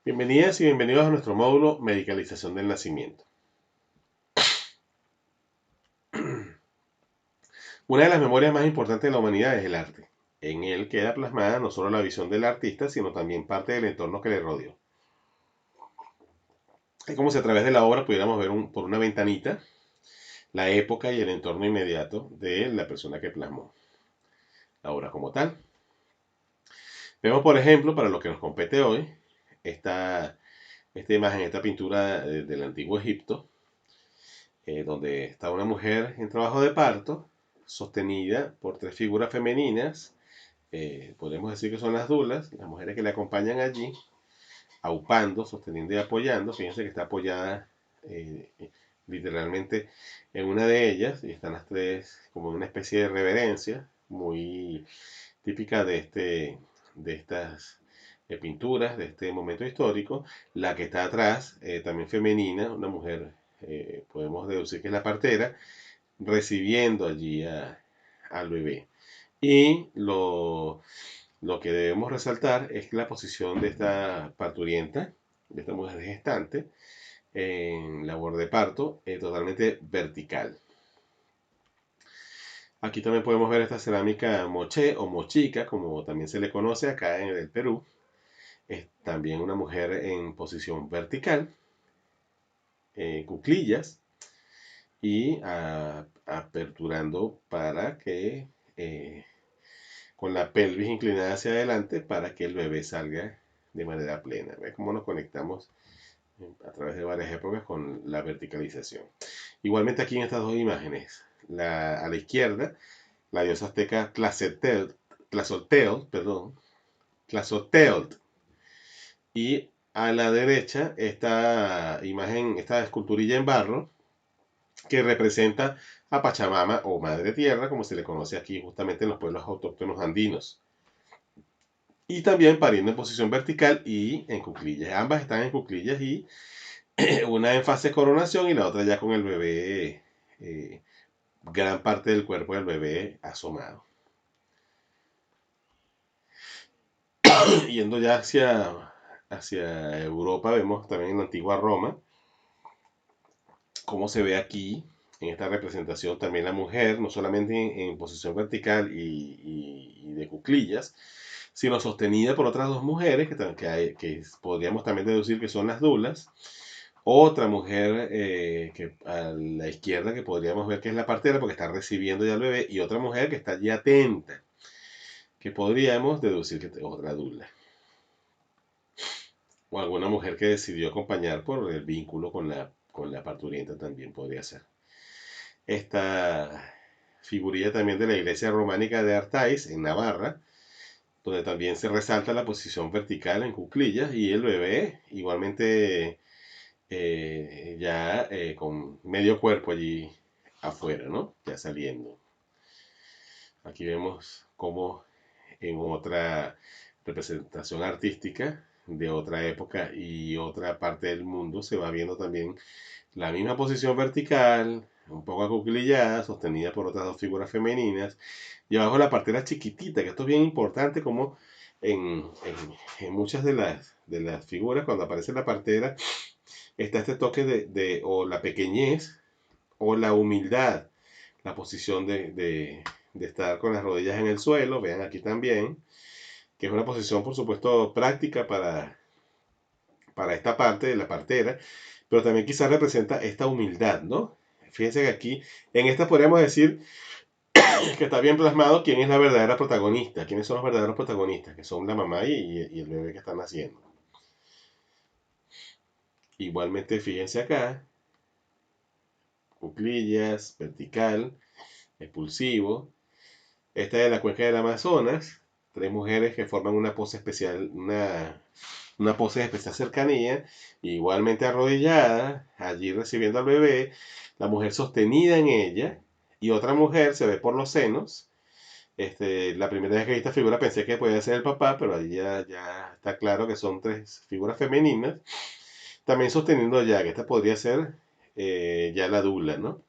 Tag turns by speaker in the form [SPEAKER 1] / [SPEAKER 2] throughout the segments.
[SPEAKER 1] Bienvenidas y bienvenidos a nuestro módulo Medicalización del Nacimiento. Una de las memorias más importantes de la humanidad es el arte. En él queda plasmada no solo la visión del artista, sino también parte del entorno que le rodeó. Es como si a través de la obra pudiéramos ver por una ventanita la época y el entorno inmediato de la persona que plasmó la obra como tal. Vemos, por ejemplo, para lo que nos compete hoy, esta imagen, esta pintura del antiguo Egipto, donde está una mujer en trabajo de parto, sostenida por tres figuras femeninas. Podemos decir que son las dulas, las mujeres que le acompañan allí, aupando, sosteniendo y apoyando. Fíjense que está apoyada eh, literalmente en una de ellas, y están las tres como en una especie de reverencia muy típica de estas pinturas, de este momento histórico. La que está atrás, también femenina, una mujer, podemos deducir que es la partera, recibiendo allí al bebé. Y lo que debemos resaltar es que la posición de esta parturienta, de esta mujer gestante, en labor de parto, es totalmente vertical. Aquí también podemos ver esta cerámica moché o mochica, como también se le conoce acá en el Perú. Es también una mujer en posición vertical, cuclillas, y aperturando para que, con la pelvis inclinada hacia adelante, para que el bebé salga de manera plena. ¿Ves cómo nos conectamos a través de varias épocas con la verticalización? Igualmente aquí en estas dos imágenes, a la izquierda, la diosa azteca Tlazolteotl, y a la derecha esta imagen, esta esculturilla en barro que representa a Pachamama o Madre Tierra, como se le conoce aquí justamente en los pueblos autóctonos andinos. Y también pariendo en posición vertical y en cuclillas. Ambas están en cuclillas y una en fase de coronación y la otra ya con el bebé, gran parte del cuerpo del bebé asomado. Yendo ya hacia Europa, vemos también en la antigua Roma cómo se ve aquí en esta representación también la mujer, no solamente en posición vertical y de cuclillas, sino sostenida por otras dos mujeres que podríamos también deducir que son las dulas. Otra mujer, que a la izquierda, que podríamos ver que es la partera porque está recibiendo ya al bebé, y otra mujer que está allí atenta, que podríamos deducir que es otra dula. O alguna mujer que decidió acompañar por el vínculo con la parturienta también podría ser. Esta figurilla también de la iglesia románica de Artáis, en Navarra, donde también se resalta la posición vertical en cuclillas y el bebé igualmente, ya con medio cuerpo allí afuera, ¿no? Ya saliendo. Aquí vemos cómo en otra representación artística de otra época y otra parte del mundo se va viendo también la misma posición vertical, un poco acuclillada, sostenida por otras dos figuras femeninas, y abajo la partera chiquitita, que esto es bien importante, como en muchas de las figuras, cuando aparece la partera, está este toque o la pequeñez o la humildad, la posición de estar con las rodillas en el suelo, vean aquí también, que es una posición por supuesto práctica para esta parte de la partera, pero también quizás representa esta humildad, ¿no? Fíjense que aquí, en esta podríamos decir que está bien plasmado quién es la verdadera protagonista, quiénes son los verdaderos protagonistas, que son la mamá y el bebé que están naciendo. Igualmente, fíjense acá, cuclillas, vertical, expulsivo. Esta es de la cuenca del Amazonas, tres mujeres que forman una pose especial, una pose de especial cercanía, igualmente arrodillada, allí recibiendo al bebé, la mujer sostenida en ella, y otra mujer se ve por los senos. La primera vez que vi esta figura pensé que podía ser el papá, pero ahí ya está claro que son tres figuras femeninas, también sosteniendo ya, que esta podría ser, ya la dula, ¿no?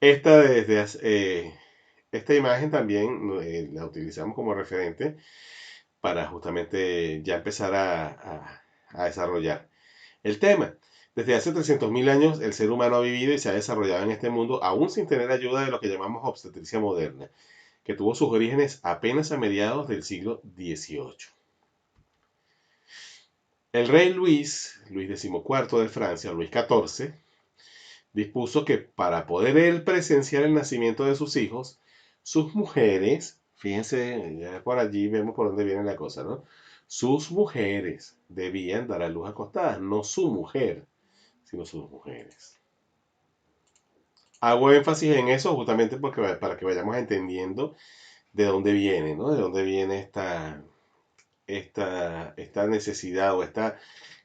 [SPEAKER 1] Esta, esta imagen también, la utilizamos como referente para justamente ya empezar a desarrollar. El tema. Desde hace 300.000 años el ser humano ha vivido y se ha desarrollado en este mundo aún sin tener ayuda de lo que llamamos obstetricia moderna, que tuvo sus orígenes apenas a mediados del siglo XVIII. El rey Luis XIV de Francia, Luis XIV, dispuso que para poder él presenciar el nacimiento de sus hijos, sus mujeres, fíjense, ya por allí vemos por dónde viene la cosa, ¿no? Sus mujeres debían dar a luz acostadas, no su mujer, sino sus mujeres. Hago énfasis en eso justamente porque, para que vayamos entendiendo de dónde viene, ¿no? De dónde viene esta necesidad o esta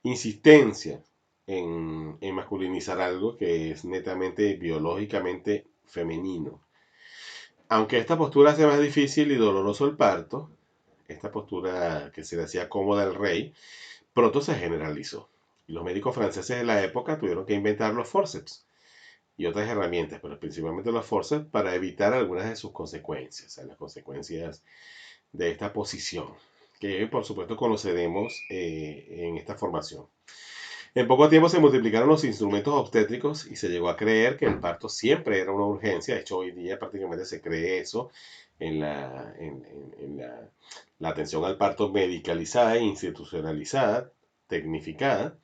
[SPEAKER 1] insistencia en masculinizar algo que es netamente biológicamente femenino. Aunque esta postura hace más difícil y doloroso el parto, esta postura que se le hacía cómoda al rey, pronto se generalizó. Y los médicos franceses de la época tuvieron que inventar los forceps y otras herramientas, pero principalmente los forceps para evitar algunas de sus consecuencias, las consecuencias de esta posición, que por supuesto conoceremos en esta formación. En poco tiempo se multiplicaron los instrumentos obstétricos y se llegó a creer que el parto siempre era una urgencia. De hecho, hoy día prácticamente se cree eso en la atención al parto medicalizada e institucionalizada, tecnificada,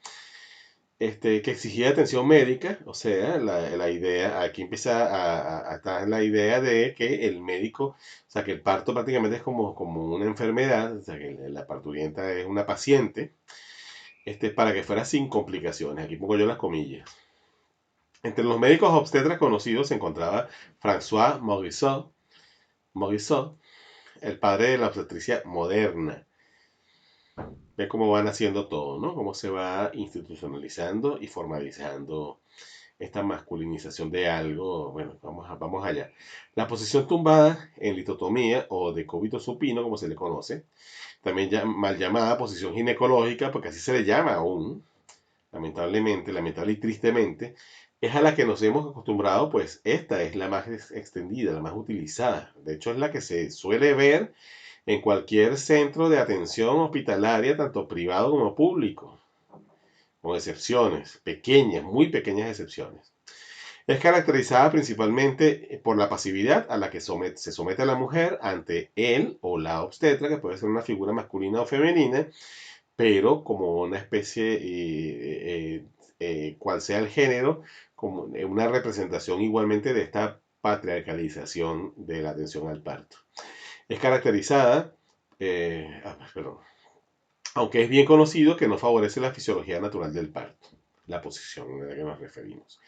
[SPEAKER 1] que exigía atención médica. O sea, la idea, aquí empieza a estar la idea de que el médico, o sea, que el parto prácticamente es como una enfermedad, o sea, que la parturienta es una paciente, para que fuera sin complicaciones. Aquí pongo yo las comillas. Entre los médicos obstetras conocidos se encontraba François Morisot, el padre de la obstetricia moderna. Ve cómo van haciendo todo, ¿no? Cómo se va institucionalizando y formalizando esta masculinización de algo. Bueno, vamos allá. La posición tumbada en litotomía o decúbito supino, como se le conoce, también mal llamada posición ginecológica, porque así se le llama aún, lamentablemente, lamentable y tristemente, es a la que nos hemos acostumbrado, pues esta es la más extendida, la más utilizada. De hecho, es la que se suele ver en cualquier centro de atención hospitalaria, tanto privado como público, con excepciones, pequeñas, muy pequeñas excepciones. Es caracterizada principalmente por la pasividad a la que se somete a la mujer ante él o la obstetra, que puede ser una figura masculina o femenina, pero como una especie, cual sea el género, como una representación igualmente de esta patriarcalización de la atención al parto. Es caracterizada, perdón, aunque es bien conocido que no favorece la fisiología natural del parto, la posición a la que nos referimos.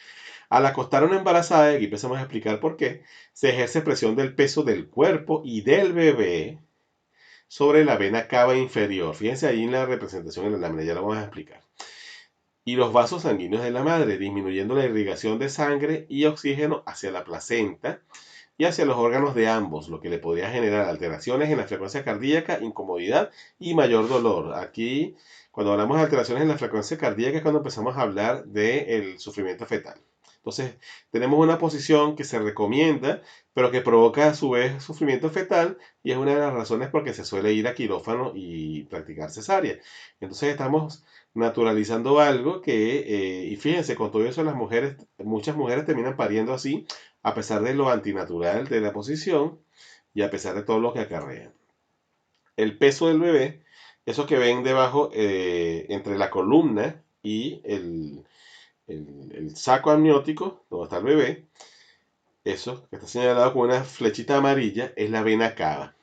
[SPEAKER 1] Al acostar a una embarazada, y aquí empezamos a explicar por qué, se ejerce presión del peso del cuerpo y del bebé sobre la vena cava inferior. Fíjense ahí en la representación en la lámina, ya lo vamos a explicar. Y los vasos sanguíneos de la madre, disminuyendo la irrigación de sangre y oxígeno hacia la placenta y hacia los órganos de ambos, lo que le podría generar alteraciones en la frecuencia cardíaca, incomodidad y mayor dolor. Aquí, cuando hablamos de alteraciones en la frecuencia cardíaca, es cuando empezamos a hablar del sufrimiento fetal. Entonces, tenemos una posición que se recomienda, pero que provoca a su vez sufrimiento fetal y es una de las razones por que se suele ir a quirófano y practicar cesárea. Entonces, estamos naturalizando algo que, y fíjense, con todo eso las mujeres, muchas mujeres terminan pariendo así, a pesar de lo antinatural de la posición y a pesar de todo lo que acarrea. El peso del bebé, eso que ven debajo, entre la columna y el saco amniótico, donde está el bebé, eso que está señalado con una flechita amarilla, es la vena cava.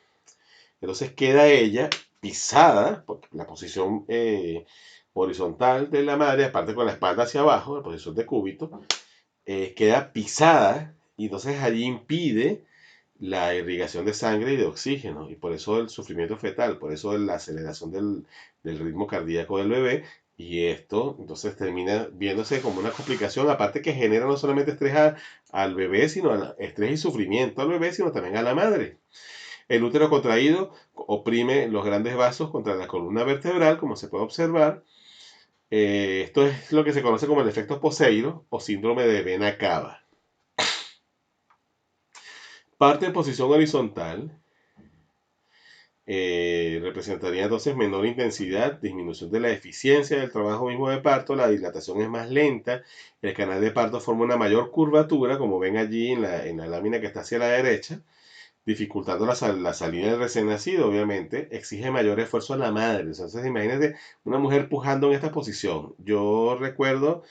[SPEAKER 1] Entonces queda ella pisada, porque la posición horizontal de la madre, aparte con la espalda hacia abajo, la posición de cúbito, queda pisada y entonces allí impide la irrigación de sangre y de oxígeno, y por eso el sufrimiento fetal, por eso la aceleración del ritmo cardíaco del bebé, y esto entonces termina viéndose como una complicación, aparte que genera no solamente estrés al bebé, sino estrés y sufrimiento al bebé, sino también a la madre. El útero contraído oprime los grandes vasos contra la columna vertebral, como se puede observar. Esto es lo que se conoce como el efecto Poseiro o síndrome de vena cava. Parte en posición horizontal representaría entonces menor intensidad, disminución de la eficiencia del trabajo mismo de parto, la dilatación es más lenta, el canal de parto forma una mayor curvatura, como ven allí en la lámina que está hacia la derecha, dificultando la salida del recién nacido, obviamente, exige mayor esfuerzo a la madre. Entonces, imagínense una mujer pujando en esta posición. Yo recuerdo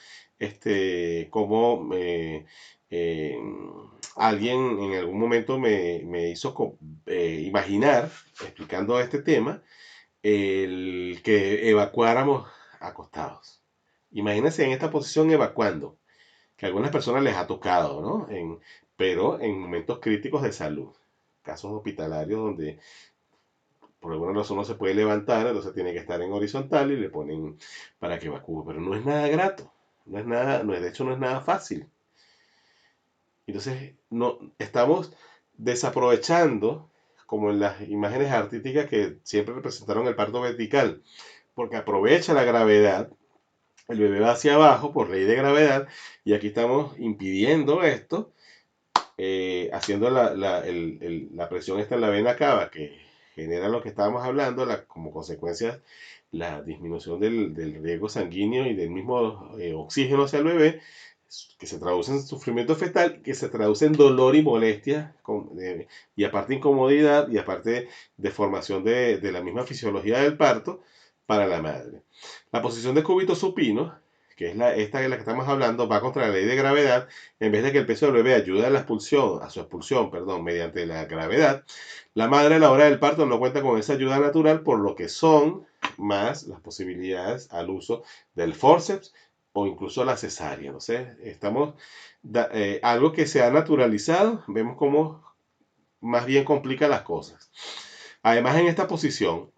[SPEAKER 1] cómo eh, alguien en algún momento me hizo imaginar, explicando este tema, el que evacuáramos acostados. Imagínense en esta posición evacuando, que a algunas personas les ha tocado, ¿no? Pero en momentos críticos de salud, casos hospitalarios donde por alguna razón no se puede levantar, entonces tiene que estar en horizontal y le ponen para que evacúe, pero no es nada grato, no es nada, no, de hecho no es nada fácil. Entonces, no, estamos desaprovechando, como en las imágenes artísticas que siempre representaron el parto vertical, porque aprovecha la gravedad, el bebé va hacia abajo por ley de gravedad, y aquí estamos impidiendo esto, haciendo la presión esta en la vena cava, que genera lo que estábamos hablando, como consecuencia la disminución del riego sanguíneo y del mismo oxígeno hacia el bebé, que se traduce en sufrimiento fetal, que se traduce en dolor y molestia, y aparte incomodidad, y aparte deformación de la misma fisiología del parto para la madre. La posición de cúbito supino, que es esta de la que estamos hablando, va contra la ley de gravedad. En vez de que el peso del bebé ayude a su expulsión, mediante la gravedad, la madre a la hora del parto no cuenta con esa ayuda natural, por lo que son más las posibilidades al uso del forceps o incluso la cesárea. ¿No sé? Algo que se ha naturalizado, vemos cómo más bien complica las cosas. Además, en esta posición,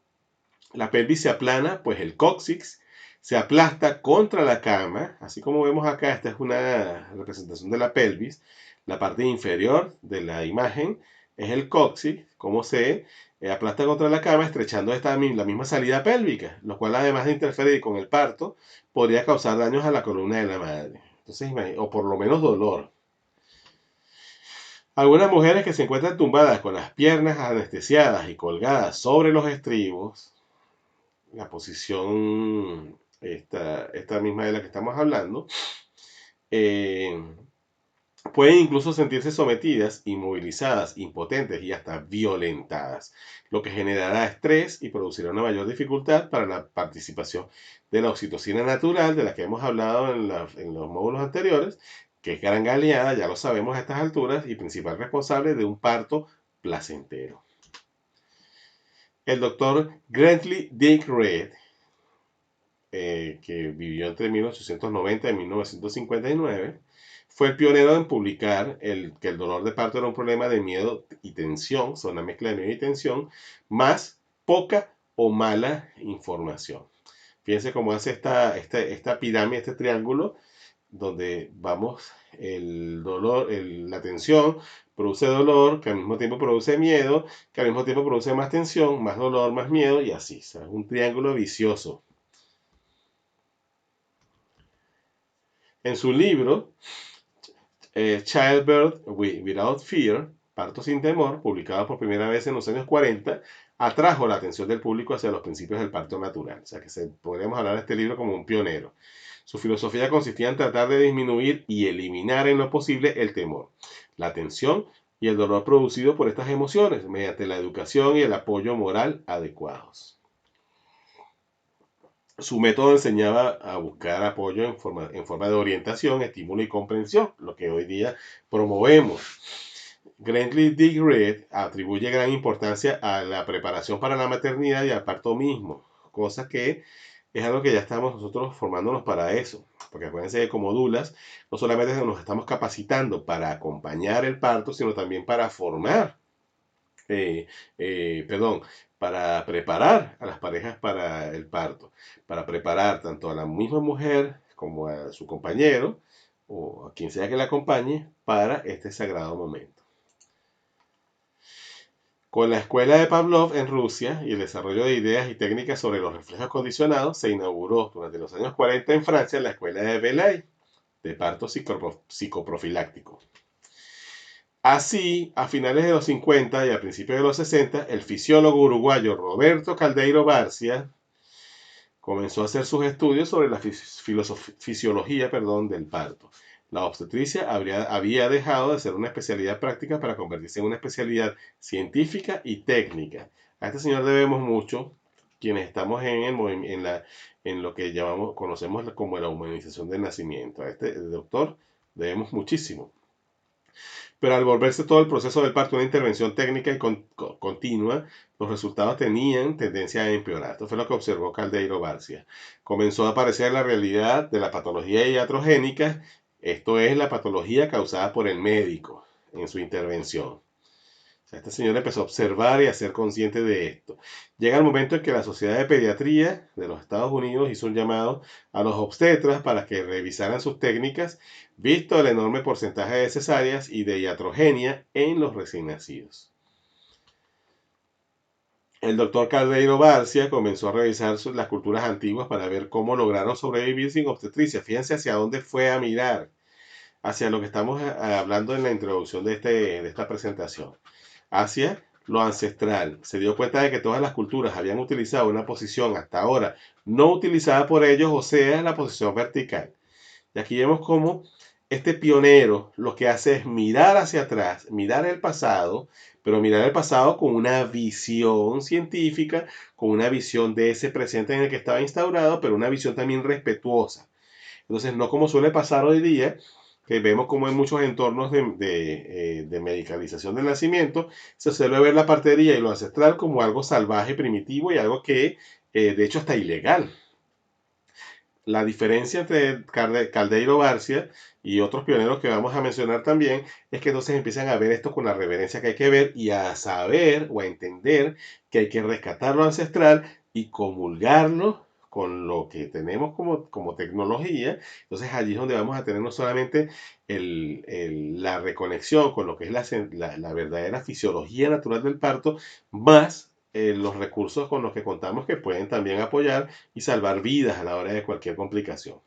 [SPEAKER 1] la pelvis se aplana, pues el cóccix se aplasta contra la cama, así como vemos acá. Esta es una representación de la pelvis. La parte inferior de la imagen es el cóccix, como se aplasta contra la cama, estrechando la misma salida pélvica, lo cual, además de interferir con el parto, podría causar daños a la columna de la madre. Entonces, o por lo menos dolor. Algunas mujeres que se encuentran tumbadas con las piernas anestesiadas y colgadas sobre los estribos, la posición esta misma de la que estamos hablando, eh, pueden incluso sentirse sometidas, inmovilizadas, impotentes y hasta violentadas, lo que generará estrés y producirá una mayor dificultad para la participación de la oxitocina natural, de la que hemos hablado en los módulos anteriores, que es gran aliada, ya lo sabemos a estas alturas, y principal responsable de un parto placentero. El doctor Grantley Dick Reed, que vivió entre 1890 y 1959, fue el pionero en publicar que el dolor de parto era un problema de miedo y tensión, son una mezcla de miedo y tensión, más poca o mala información. Fíjense cómo hace esta pirámide, este triángulo, donde vamos, el dolor, la tensión produce dolor, que al mismo tiempo produce miedo, que al mismo tiempo produce más tensión, más dolor, más miedo, y así. O sea, es un triángulo vicioso. En su libro, Childbirth Without Fear, Parto sin temor, publicado por primera vez en los años 40, atrajo la atención del público hacia los principios del parto natural. O sea que podríamos hablar de este libro como un pionero. Su filosofía consistía en tratar de disminuir y eliminar en lo posible el temor, la tensión y el dolor producido por estas emociones mediante la educación y el apoyo moral adecuados. Su método enseñaba a buscar apoyo en forma de orientación, estímulo y comprensión, lo que hoy día promovemos. Grantley Dick Reed atribuye gran importancia a la preparación para la maternidad y al parto mismo, cosa que es algo que ya estamos nosotros formándonos para eso, porque acuérdense que como dulas no solamente nos estamos capacitando para acompañar el parto, sino también para formar, perdón, para preparar a las parejas para el parto, para preparar tanto a la misma mujer como a su compañero o a quien sea que la acompañe para este sagrado momento. Con la escuela de Pavlov en Rusia y el desarrollo de ideas y técnicas sobre los reflejos condicionados, se inauguró durante los años 40 en Francia la escuela de Belay, de parto psicoprofiláctico. Así, a finales de los 50 y a principios de los 60, el fisiólogo uruguayo Roberto Caldeiro Barcia comenzó a hacer sus estudios sobre la fisiología del parto. La obstetricia había dejado de ser una especialidad práctica para convertirse en una especialidad científica y técnica. A este señor debemos mucho, quienes estamos en lo que conocemos como la humanización del nacimiento. A este doctor debemos muchísimo. Pero al volverse todo el proceso del parto una intervención técnica y continua, los resultados tenían tendencia a empeorar. Esto fue lo que observó Caldeiro Barcia. Comenzó a aparecer la realidad de la patología iatrogénica, esto es la patología causada por el médico en su intervención. O sea, este señor empezó a observar y a ser consciente de esto. Llega el momento en que la Sociedad de Pediatría de los Estados Unidos hizo un llamado a los obstetras para que revisaran sus técnicas, visto el enorme porcentaje de cesáreas y de iatrogenia en los recién nacidos. El doctor Caldeiro Barcia comenzó a revisar las culturas antiguas para ver cómo lograron sobrevivir sin obstetricia. Fíjense hacia dónde fue a mirar, hacia lo que estamos hablando en la introducción de esta presentación. Hacia lo ancestral. Se dio cuenta de que todas las culturas habían utilizado una posición hasta ahora no utilizada por ellos, o sea, la posición vertical. Y aquí vemos cómo este pionero lo que hace es mirar hacia atrás, mirar el pasado, pero mirar el pasado con una visión científica, con una visión de ese presente en el que estaba instaurado, pero una visión también respetuosa. Entonces, no como suele pasar hoy día, que vemos como en muchos entornos de medicalización del nacimiento, se suele ver la partería y lo ancestral como algo salvaje, primitivo y algo que, de hecho, está ilegal. La diferencia entre Caldeiro Barcia y otros pioneros que vamos a mencionar también es que entonces empiezan a ver esto con la reverencia que hay que ver y a saber o a entender que hay que rescatar lo ancestral y comulgarlo con lo que tenemos como tecnología. Entonces allí es donde vamos a tener no solamente la reconexión con lo que es la verdadera fisiología natural del parto, más los recursos con los que contamos que pueden también apoyar y salvar vidas a la hora de cualquier complicación.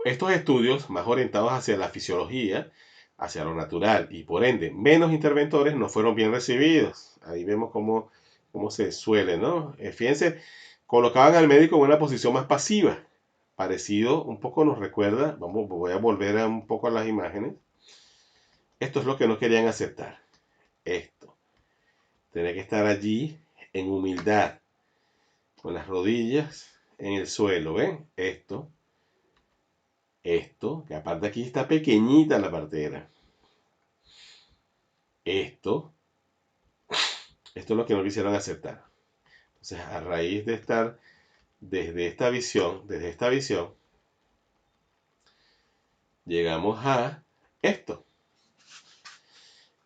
[SPEAKER 1] Estos estudios, más orientados hacia la fisiología, hacia lo natural y por ende menos interventores, no fueron bien recibidos. Ahí vemos cómo se suele, ¿no? Fíjense, colocaban al médico en una posición más pasiva. Parecido, un poco nos recuerda, voy a volver un poco a las imágenes. Esto es lo que no querían aceptar. Esto. Tener que estar allí en humildad, con las rodillas en el suelo, ¿ven? Esto, que aparte aquí está pequeñita la partera. Esto es lo que no quisieron aceptar. Entonces, a raíz de estar desde esta visión, llegamos a esto.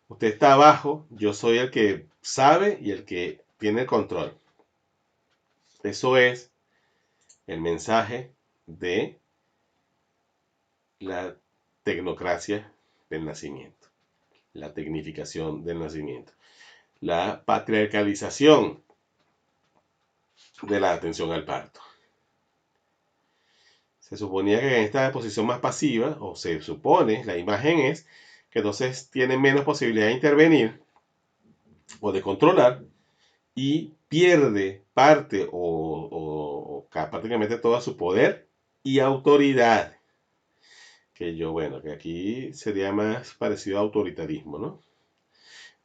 [SPEAKER 1] Usted está abajo, yo soy el que sabe y el que tiene el control. Eso es el mensaje de la tecnocracia del nacimiento, la tecnificación del nacimiento, la patriarcalización de la atención al parto. Se suponía que en esta posición más pasiva, o se supone, la imagen es que entonces tiene menos posibilidad de intervenir o de controlar y pierde parte o prácticamente todo su poder y autoridad. Que aquí sería más parecido a autoritarismo, ¿no?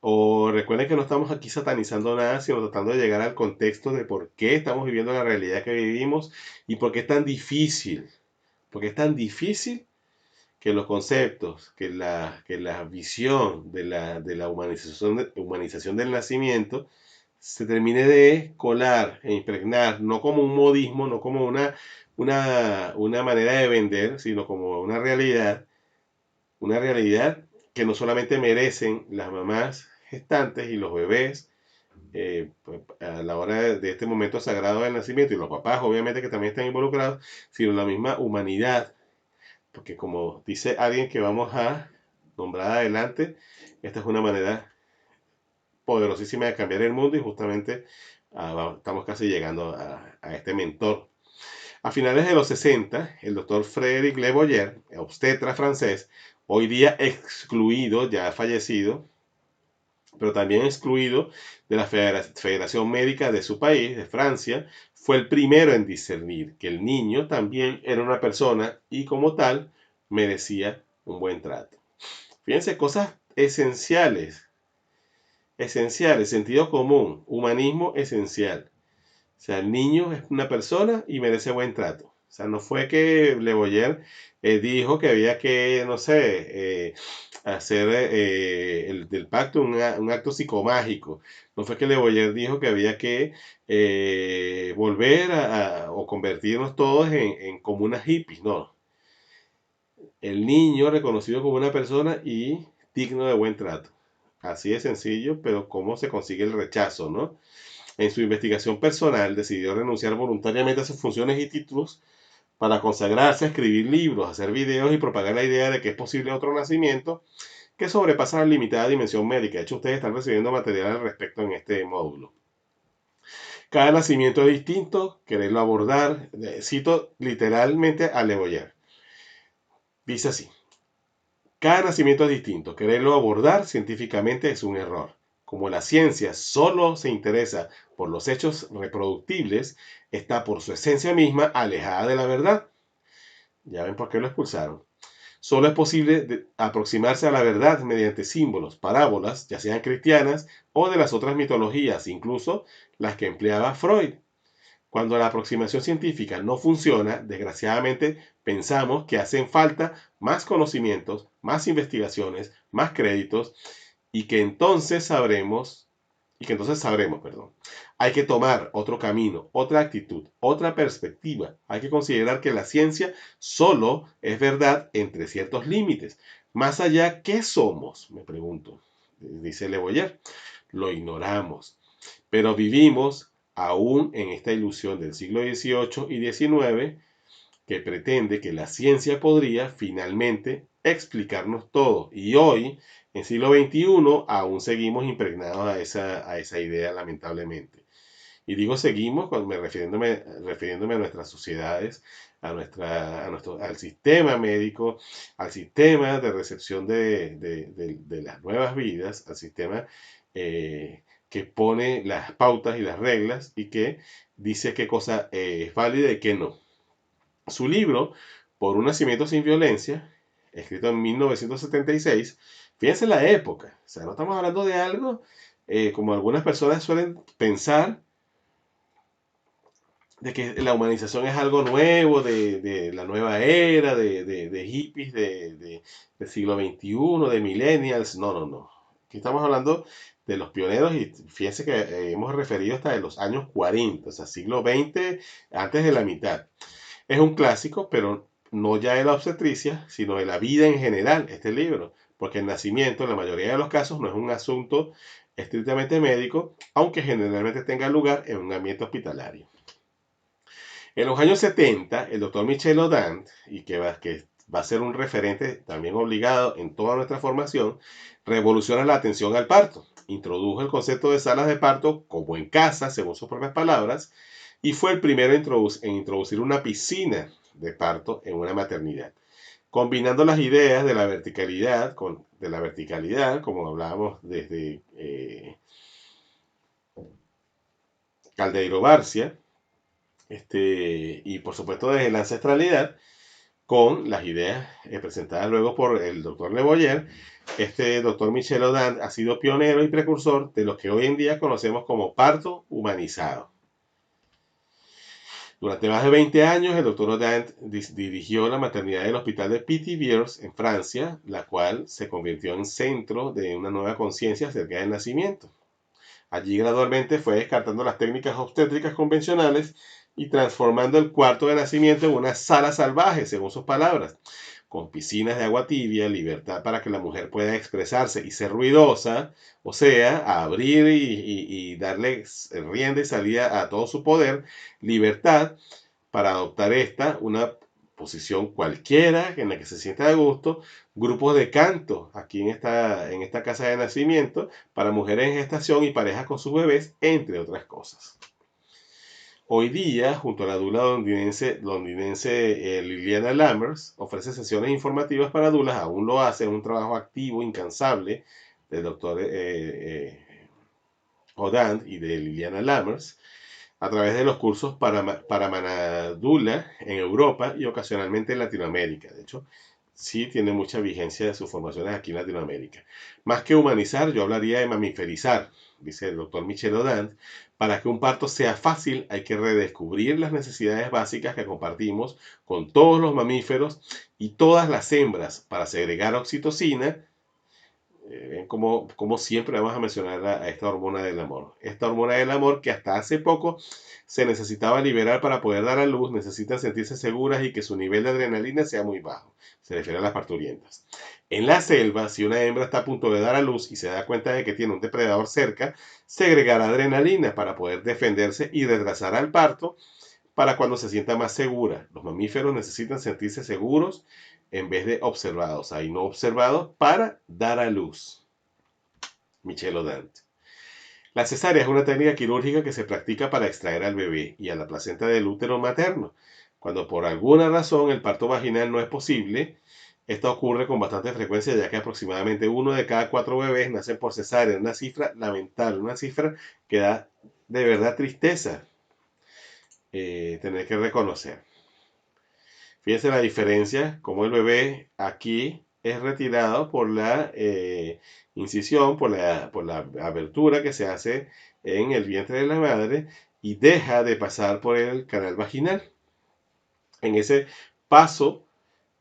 [SPEAKER 1] O recuerden que no estamos aquí satanizando nada, sino tratando de llegar al contexto de por qué estamos viviendo la realidad que vivimos y por qué es tan difícil. Porque es tan difícil que los conceptos, que la visión de la humanización del nacimiento se termine de colar e impregnar, no como un modismo, no como una manera de vender, sino como una realidad que no solamente merecen las mamás gestantes y los bebés a la hora de este momento sagrado del nacimiento y los papás obviamente que también están involucrados, sino la misma humanidad, porque como dice alguien que vamos a nombrar adelante, esta es una manera poderosísima de cambiar el mundo y justamente estamos casi llegando a este mentor. A finales de los 60, el doctor Frédéric Le Boyer, obstetra francés, hoy día excluido, ya fallecido, pero también excluido de la Federación Médica de su país, de Francia, fue el primero en discernir que el niño también era una persona y como tal merecía un buen trato. Fíjense, cosas esenciales, sentido común, humanismo esencial. O sea, el niño es una persona y merece buen trato. O sea, no fue que Le Boyer dijo que había que, no sé, hacer del pacto un acto psicomágico. No fue que Le Boyer dijo que había que volver o convertirnos todos en comunas hippies. No. El niño reconocido como una persona y digno de buen trato. Así de sencillo, pero cómo se consigue el rechazo, ¿no? En su investigación personal decidió renunciar voluntariamente a sus funciones y títulos para consagrarse a escribir libros, hacer videos y propagar la idea de que es posible otro nacimiento que sobrepasa la limitada dimensión médica. De hecho, ustedes están recibiendo material al respecto en este módulo. Cada nacimiento es distinto, quererlo abordar, cito literalmente a Le Boyer. Dice así: cada nacimiento es distinto, quererlo abordar científicamente es un error. Como la ciencia solo se interesa por los hechos reproductibles, está por su esencia misma alejada de la verdad. Ya ven por qué lo expulsaron. Solo es posible aproximarse a la verdad mediante símbolos, parábolas, ya sean cristianas o de las otras mitologías, incluso las que empleaba Freud. Cuando la aproximación científica no funciona, desgraciadamente pensamos que hacen falta más conocimientos, más investigaciones, más créditos y que entonces sabremos, perdón. Hay que tomar otro camino, otra actitud, otra perspectiva. Hay que considerar que la ciencia solo es verdad entre ciertos límites. Más allá, ¿qué somos? Me pregunto. Dice Le Boyer. Lo ignoramos. Pero vivimos aún en esta ilusión del siglo XVIII y XIX que pretende que la ciencia podría finalmente explicarnos todo. Y hoy, en siglo XXI, aún seguimos impregnados a esa idea, lamentablemente. Y digo seguimos refiriéndome a nuestras sociedades, al sistema médico, al sistema de recepción de las nuevas vidas, al sistema que pone las pautas y las reglas y que dice qué cosa es válida y qué no. Su libro, Por un nacimiento sin violencia, escrito en 1976, fíjense la época, o sea, no estamos hablando de algo como algunas personas suelen pensar, de que la humanización es algo nuevo, de la nueva era, de hippies del siglo XXI, de millennials. No, no, no. Aquí estamos hablando de los pioneros y fíjense que hemos referido hasta de los años 40, o sea, siglo XX, antes de la mitad. Es un clásico, pero no ya de la obstetricia, sino de la vida en general, este libro, porque el nacimiento, en la mayoría de los casos, no es un asunto estrictamente médico, aunque generalmente tenga lugar en un ambiente hospitalario. En los años 70, el doctor Michel Odent, y que va a ser un referente también obligado en toda nuestra formación, revoluciona la atención al parto. Introdujo el concepto de salas de parto como en casa, según sus propias palabras, y fue el primero en introducir una piscina de parto en una maternidad, combinando las ideas de la verticalidad, como hablábamos desde Caldeiro Barcia, y por supuesto desde la ancestralidad, con las ideas presentadas luego por el doctor Le Boyer. Este doctor Michel Odent ha sido pionero y precursor de lo que hoy en día conocemos como parto humanizado. Durante más de 20 años, el doctor Odent dirigió la maternidad del hospital de Pithiviers en Francia, la cual se convirtió en centro de una nueva conciencia acerca del nacimiento. Allí gradualmente fue descartando las técnicas obstétricas convencionales y transformando el cuarto de nacimiento en una sala salvaje, según sus palabras, con piscinas de agua tibia, libertad para que la mujer pueda expresarse y ser ruidosa, o sea, abrir y darle rienda y salida a todo su poder, libertad para adoptar una posición cualquiera en la que se sienta de gusto, grupos de canto aquí en esta casa de nacimiento para mujeres en gestación y parejas con sus bebés, entre otras cosas. Hoy día, junto a la dula londinense Liliana Lammers, ofrece sesiones informativas para dulas, aún lo hace, es un trabajo activo, incansable, del doctor Odand y de Liliana Lammers, a través de los cursos para Manadula en Europa y ocasionalmente en Latinoamérica. De hecho, sí tiene mucha vigencia de sus formaciones aquí en Latinoamérica. Más que humanizar, yo hablaría de mamiferizar, dice el doctor Michel Odand. Para que un parto sea fácil, hay que redescubrir las necesidades básicas que compartimos con todos los mamíferos y todas las hembras para segregar oxitocina. Ven como siempre vamos a mencionar a esta hormona del amor. Esta hormona del amor que hasta hace poco se necesitaba liberar para poder dar a luz, necesitan sentirse seguras y que su nivel de adrenalina sea muy bajo. Se refiere a las parturientas. En la selva, si una hembra está a punto de dar a luz y se da cuenta de que tiene un depredador cerca, segregará adrenalina para poder defenderse y retrasar al parto para cuando se sienta más segura. Los mamíferos necesitan sentirse seguros en vez de observados, ahí no observados, para dar a luz. Michel Odant. La cesárea es una técnica quirúrgica que se practica para extraer al bebé y a la placenta del útero materno. Cuando por alguna razón el parto vaginal no es posible, esto ocurre con bastante frecuencia, ya que aproximadamente 1 de cada 4 bebés nacen por cesárea. Una cifra lamentable, una cifra que da de verdad tristeza tener que reconocer. Fíjense la diferencia, como el bebé aquí es retirado por la incisión, por la abertura que se hace en el vientre de la madre y deja de pasar por el canal vaginal. En ese paso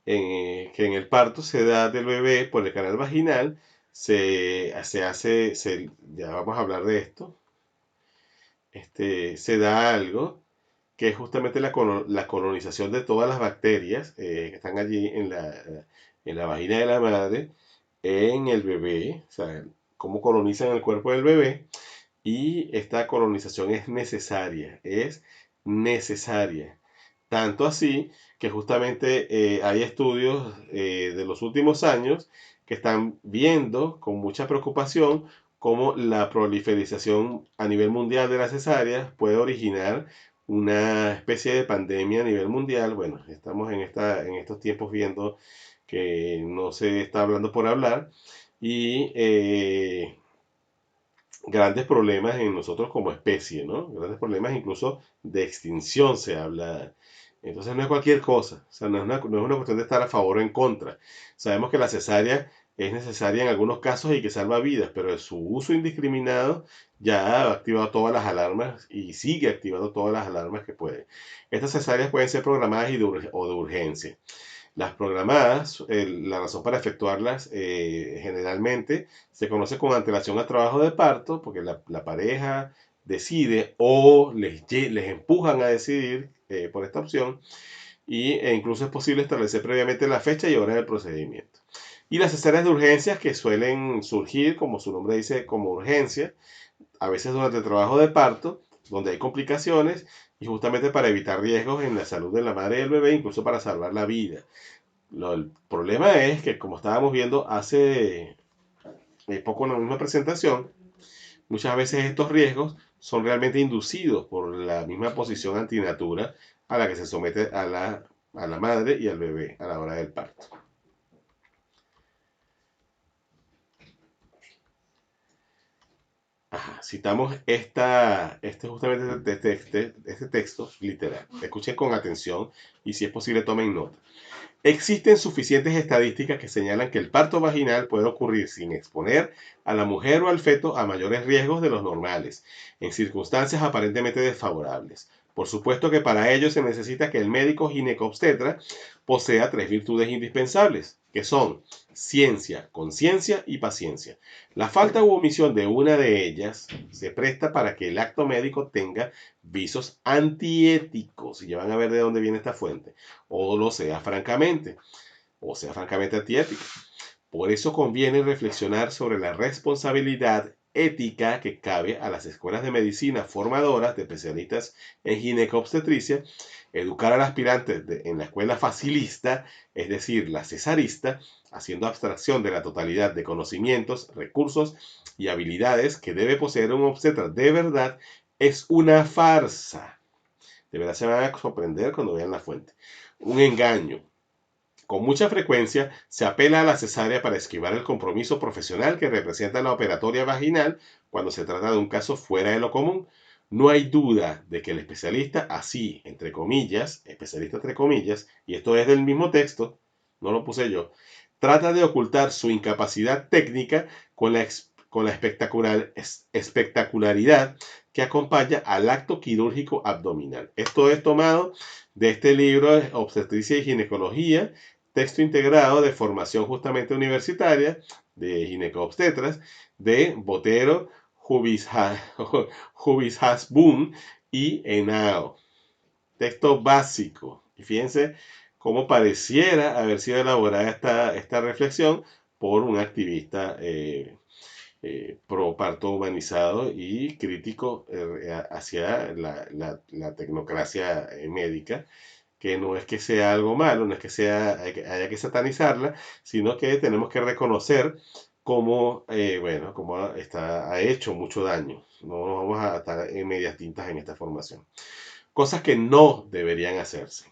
[SPEAKER 1] que en el parto se da del bebé por el canal vaginal, ya vamos a hablar de esto, se da algo que es justamente la colonización de todas las bacterias que están allí en la vagina de la madre, en el bebé, o sea, cómo colonizan el cuerpo del bebé, y esta colonización es necesaria. Tanto así que justamente hay estudios de los últimos años que están viendo con mucha preocupación cómo la proliferación a nivel mundial de las cesáreas puede originar una especie de pandemia a nivel mundial. Bueno, estamos en estos tiempos viendo que no se está hablando por hablar y grandes problemas en nosotros como especie, ¿no? Grandes problemas incluso de extinción se habla. Entonces no es cualquier cosa, o sea, no es una cuestión de estar a favor o en contra. Sabemos que la cesárea es necesaria en algunos casos y que salva vidas, pero su uso indiscriminado ya ha activado todas las alarmas y sigue activando todas las alarmas que puede. Estas cesáreas pueden ser programadas o de urgencia. Las programadas, la razón para efectuarlas generalmente se conoce con antelación al trabajo de parto, porque la pareja decide o les empujan a decidir por esta opción e incluso es posible establecer previamente la fecha y hora del procedimiento. Y las cesáreas de urgencias que suelen surgir, como su nombre dice, como urgencia, a veces durante el trabajo de parto, donde hay complicaciones y justamente para evitar riesgos en la salud de la madre y del bebé, incluso para salvar la vida. El problema es que, como estábamos viendo hace poco en la misma presentación, muchas veces estos riesgos son realmente inducidos por la misma posición antinatura a la que se somete a la madre y al bebé a la hora del parto. Ajá, citamos justamente este texto literal. Escuchen con atención y si es posible tomen nota. Existen suficientes estadísticas que señalan que el parto vaginal puede ocurrir sin exponer a la mujer o al feto a mayores riesgos de los normales, en circunstancias aparentemente desfavorables. Por supuesto que para ello se necesita que el médico ginecobstetra posea 3 virtudes indispensables, que son ciencia, conciencia y paciencia. La falta u omisión de una de ellas se presta para que el acto médico tenga visos antiéticos, y ya van a ver de dónde viene esta fuente, o sea francamente antiético. Por eso conviene reflexionar sobre la responsabilidad ética que cabe a las escuelas de medicina formadoras de especialistas en ginecobstetricia, educar al aspirante en la escuela facilista, es decir, la cesarista, haciendo abstracción de la totalidad de conocimientos, recursos y habilidades que debe poseer un obstetra de verdad, es una farsa. De verdad se van a sorprender cuando vean la fuente. Un engaño. Con mucha frecuencia se apela a la cesárea para esquivar el compromiso profesional que representa la operatoria vaginal cuando se trata de un caso fuera de lo común. No hay duda de que el especialista, así, entre comillas, especialista entre comillas, y esto es del mismo texto, no lo puse yo, trata de ocultar su incapacidad técnica con la espectacularidad que acompaña al acto quirúrgico abdominal. Esto es tomado de este libro de Obstetricia y Ginecología, texto integrado de formación justamente universitaria de ginecobstetras de Botero, Hubishasbun y Henao. Texto básico. Y fíjense cómo pareciera haber sido elaborada esta reflexión por un activista pro parto humanizado y crítico hacia la tecnocracia médica, que no es que sea algo malo, no es que haya que satanizarla, sino que tenemos que reconocer cómo, bueno, cómo ha hecho mucho daño. No vamos a estar en medias tintas en esta formación. Cosas que no deberían hacerse.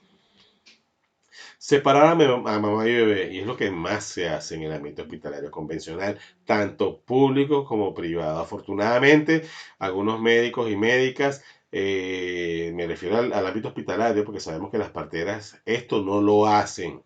[SPEAKER 1] Separar a mamá y bebé, y es lo que más se hace en el ambiente hospitalario convencional, tanto público como privado. Afortunadamente, algunos médicos y médicas, me refiero al ámbito hospitalario, porque sabemos que las parteras esto no lo hacen.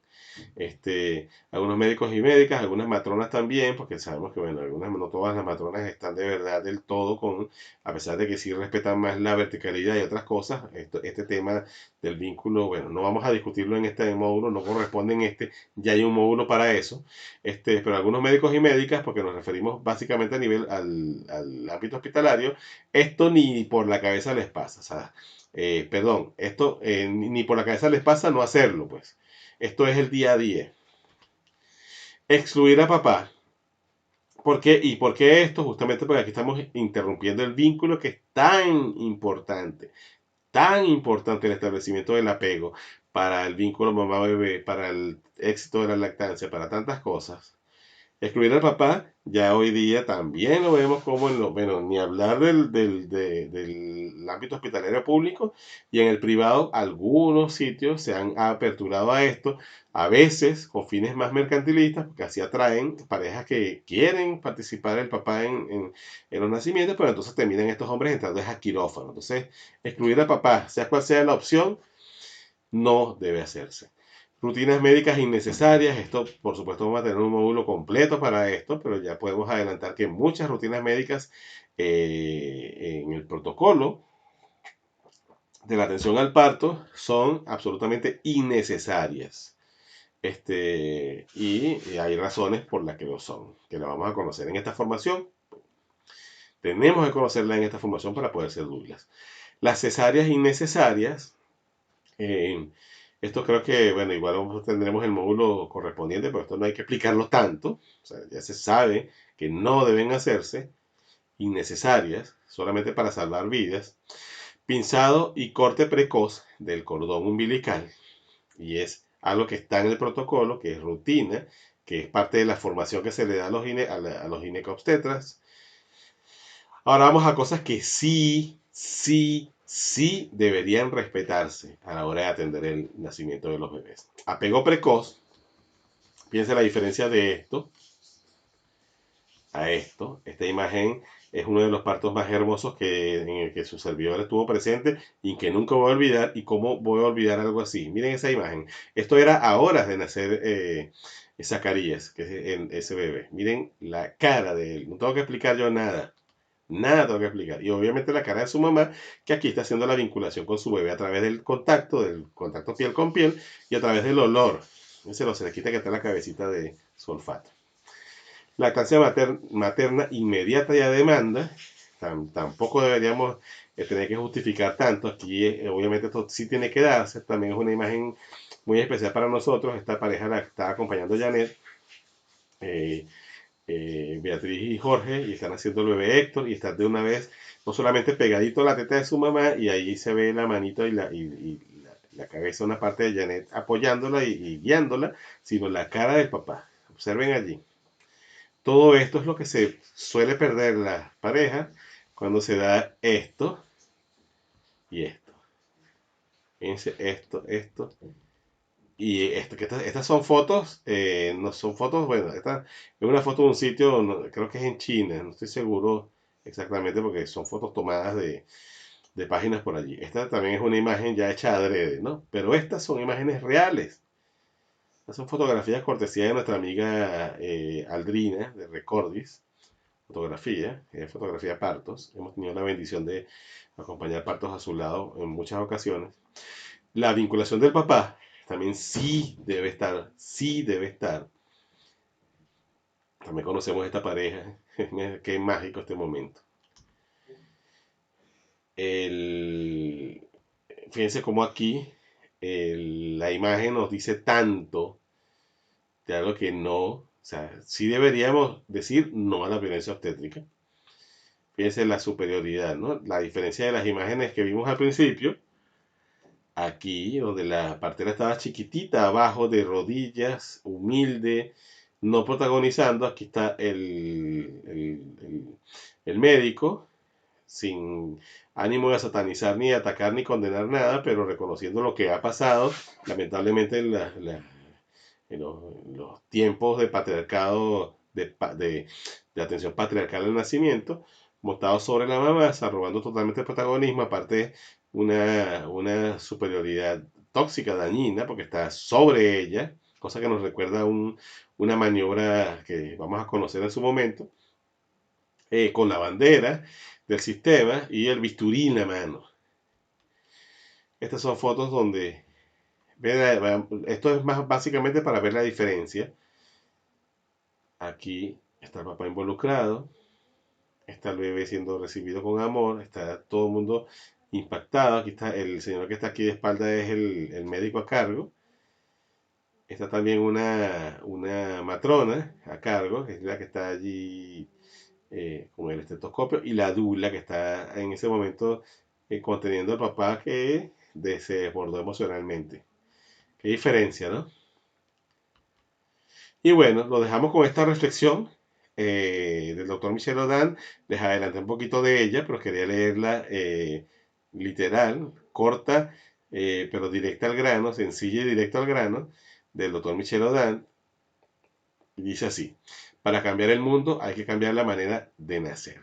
[SPEAKER 1] Algunos médicos y médicas, algunas matronas también, porque sabemos que, bueno, no todas las matronas están de verdad del todo a pesar de que sí respetan más la verticalidad y otras cosas, este tema del vínculo, bueno, no vamos a discutirlo en este módulo, no corresponde en ya hay un módulo para eso, pero algunos médicos y médicas, porque nos referimos básicamente a nivel al ámbito hospitalario, esto ni por la cabeza les pasa, o sea, perdón, esto ni por la cabeza les pasa no hacerlo, pues. Esto es el día a día. Excluir a papá. ¿Por qué? ¿Y por qué esto? Justamente porque aquí estamos interrumpiendo el vínculo que es tan importante el establecimiento del apego para el vínculo mamá-bebé, para el éxito de la lactancia, para tantas cosas. Excluir al papá, ya hoy día también lo vemos como bueno, ni hablar del ámbito hospitalario público y en el privado algunos sitios se han aperturado a esto, a veces con fines más mercantilistas, porque así atraen parejas que quieren participar el papá en los nacimientos, pero entonces terminan estos hombres entrando a quirófano. Entonces, excluir al papá, sea cual sea la opción, no debe hacerse. Rutinas médicas innecesarias, esto por supuesto vamos a tener un módulo completo para esto, pero ya podemos adelantar que muchas rutinas médicas en el protocolo de la atención al parto son absolutamente innecesarias. Y hay razones por las que lo son, que la vamos a conocer en esta formación. Tenemos que conocerla en esta formación para poder ser dúctiles. Las cesáreas innecesarias, esto creo que, bueno, igual tendremos el módulo correspondiente, pero esto no hay que explicarlo tanto. O sea, ya se sabe que no deben hacerse, innecesarias, solamente para salvar vidas. Pinzado y corte precoz del cordón umbilical, y es algo que está en el protocolo, que es rutina, que es parte de la formación que se le da a los ginecobstetras. Ahora vamos a cosas que sí deberían respetarse a la hora de atender el nacimiento de los bebés. Apego precoz, piensa la diferencia de esto a esto. Esta imagen es uno de los partos más hermosos en el que su servidor estuvo presente y que nunca voy a olvidar. ¿Y cómo voy a olvidar algo así? Miren esa imagen. Esto era a horas de nacer Zacarías, que es ese bebé. Miren la cara de él. No tengo que explicar yo nada. Nada tengo que explicar. Y obviamente la cara de su mamá, que aquí está haciendo la vinculación con su bebé a través del contacto piel con piel y a través del olor. Se le quita que está la cabecita de su olfato. Lactancia materna inmediata y a demanda. Tampoco deberíamos tener que justificar tanto. Aquí, obviamente, esto sí tiene que darse. También es una imagen muy especial para nosotros. Esta pareja la está acompañando Janet. Beatriz y Jorge, y están haciendo el bebé Héctor, y están de una vez, no solamente pegadito a la teta de su mamá, y ahí se ve la manito la cabeza, una parte de Janet apoyándola y guiándola, sino la cara del papá. Observen allí. Todo esto es lo que se suele perder la pareja cuando se da esto y esto. Fíjense esto. Y estas son fotos, no son fotos, bueno, esta es una foto de un sitio, creo que es en China, no estoy seguro exactamente porque son fotos tomadas de páginas por allí. Esta también es una imagen ya hecha adrede, ¿no? Pero estas son imágenes reales. Estas son fotografías cortesía de nuestra amiga Aldrina de Recordis, fotografía Partos. Hemos tenido la bendición de acompañar Partos a su lado en muchas ocasiones. La vinculación del papá también sí debe estar. También conocemos esta pareja, qué mágico este momento. El, Fíjense cómo aquí la imagen nos dice tanto de algo que no, o sea, sí deberíamos decir no a la violencia obstétrica. Fíjense la superioridad, ¿no? La diferencia de las imágenes que vimos al principio, aquí donde la partera estaba chiquitita, abajo de rodillas, humilde, no protagonizando, aquí está el médico, sin ánimo de satanizar ni atacar ni condenar nada, pero reconociendo lo que ha pasado, lamentablemente en los tiempos de patriarcado, de atención patriarcal al nacimiento, montado sobre la mamá, robando totalmente el protagonismo, aparte una superioridad tóxica, dañina, porque está sobre ella, cosa que nos recuerda una maniobra que vamos a conocer en su momento, con la bandera del sistema y el bisturí en la mano. Estas son fotos donde esto es más básicamente para ver la diferencia. Aquí está el papá involucrado, está el bebé siendo recibido con amor, está todo el mundo impactado. Aquí está el señor que está aquí de espalda, es el médico a cargo. Está también una matrona a cargo, que es la que está allí con el estetoscopio, y la dula que está en ese momento conteniendo al papá que se desbordó emocionalmente. Qué diferencia, ¿no? Y bueno, lo dejamos con esta reflexión del doctor Michel Odan. Les adelanté un poquito de ella, pero quería leerla literal, corta, pero directa al grano, sencilla y directa al grano, del doctor Michel Odan. Y dice así: para cambiar el mundo hay que cambiar la manera de nacer.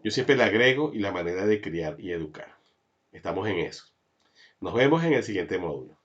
[SPEAKER 1] Yo siempre le agrego y la manera de criar y educar. Estamos en eso. Nos vemos en el siguiente módulo.